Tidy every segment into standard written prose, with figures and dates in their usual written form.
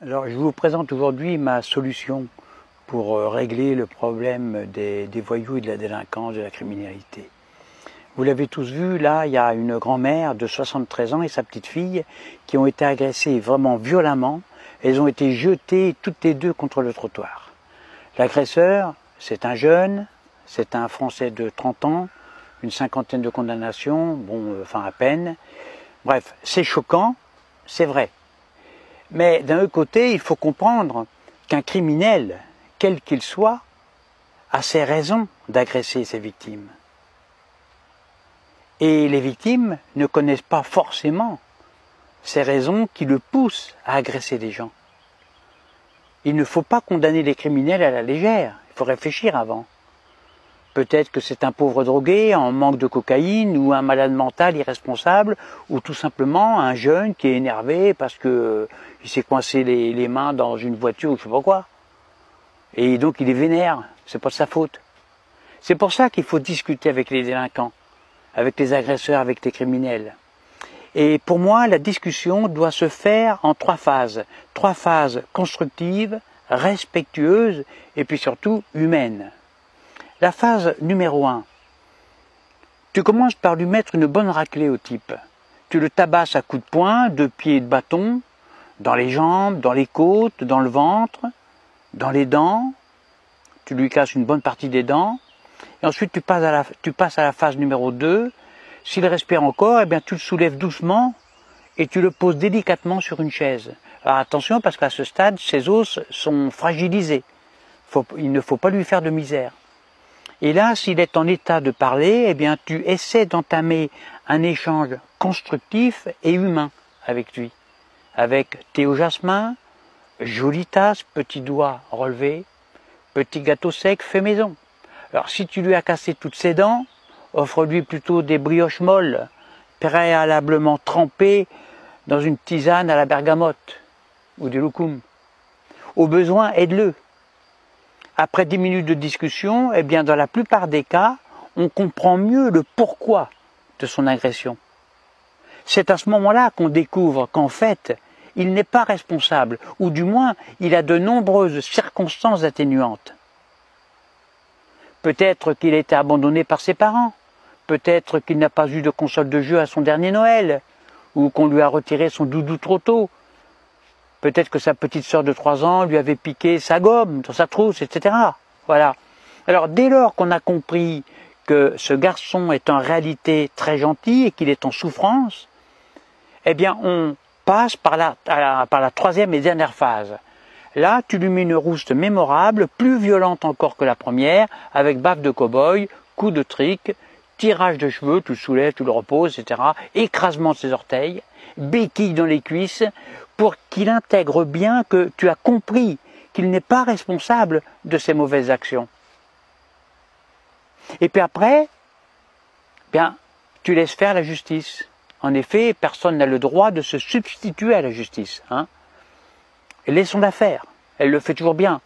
Alors, je vous présente aujourd'hui ma solution pour régler le problème des voyous et de la délinquance, de la criminalité. Vous l'avez tous vu, là, il y a une grand-mère de 73 ans et sa petite-fille qui ont été agressées vraiment violemment. Elles ont été jetées toutes les deux contre le trottoir. L'agresseur, c'est un jeune, c'est un Français de 30 ans, une cinquantaine de condamnations, enfin à peine. Bref, c'est choquant, c'est vrai. Mais d'un autre côté, il faut comprendre qu'un criminel, quel qu'il soit, a ses raisons d'agresser ses victimes. Et les victimes ne connaissent pas forcément ces raisons qui le poussent à agresser des gens. Il ne faut pas condamner les criminels à la légère, il faut réfléchir avant. Peut-être que c'est un pauvre drogué en manque de cocaïne ou un malade mental irresponsable ou tout simplement un jeune qui est énervé parce que il s'est coincé les mains dans une voiture ou je sais pas quoi. Et donc il est vénère, c'est pas de sa faute. C'est pour ça qu'il faut discuter avec les délinquants, avec les agresseurs, avec les criminels. Et pour moi, la discussion doit se faire en trois phases constructives, respectueuses et puis surtout humaines. La phase numéro 1, tu commences par lui mettre une bonne raclée au type. Tu le tabasses à coups de poing, de pied et de bâton, dans les jambes, dans les côtes, dans le ventre, dans les dents. Tu lui casses une bonne partie des dents. Et ensuite, tu passes à la phase numéro 2. S'il respire encore, eh bien, tu le soulèves doucement et tu le poses délicatement sur une chaise. Alors attention, parce qu'à ce stade, ses os sont fragilisés. Il ne faut pas lui faire de misère. Et là, s'il est en état de parler, eh bien, tu essaies d'entamer un échange constructif et humain avec lui. Avec thé au jasmin, jolie tasse, petit doigt relevé, petit gâteau sec fait maison. Alors, si tu lui as cassé toutes ses dents, offre-lui plutôt des brioches molles, préalablement trempées dans une tisane à la bergamote ou des loukoums. Au besoin, aide-le. Après 10 minutes de discussion, eh bien, dans la plupart des cas, on comprend mieux le pourquoi de son agression. C'est à ce moment-là qu'on découvre qu'en fait, il n'est pas responsable, ou du moins, il a de nombreuses circonstances atténuantes. Peut-être qu'il a été abandonné par ses parents, peut-être qu'il n'a pas eu de console de jeu à son dernier Noël, ou qu'on lui a retiré son doudou trop tôt. Peut-être que sa petite sœur de 3 ans lui avait piqué sa gomme dans sa trousse, etc. Voilà. Alors dès lors qu'on a compris que ce garçon est en réalité très gentil et qu'il est en souffrance, eh bien on passe par la troisième et dernière phase. Là, tu lui mets une rouste mémorable, plus violente encore que la première, avec baffe de cow-boy, coup de trick, tirage de cheveux, tu le soulèves, tu le reposes, etc. Écrasement de ses orteils, béquille dans les cuisses, pour qu'il intègre bien que tu as compris qu'il n'est pas responsable de ses mauvaises actions. Et puis après, bien, tu laisses faire la justice. En effet, personne n'a le droit de se substituer à la justice. Laissons-la faire, elle le fait toujours bien.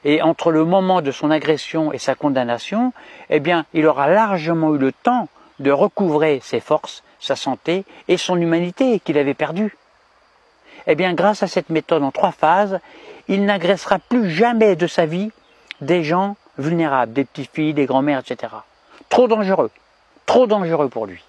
Et entre le moment de son agression et sa condamnation, eh bien, il aura largement eu le temps de recouvrer ses forces, sa santé et son humanité qu'il avait perdue. Eh bien, grâce à cette méthode en 3 phases, il n'agressera plus jamais de sa vie des gens vulnérables, des petites filles, des grands-mères, etc. Trop dangereux pour lui.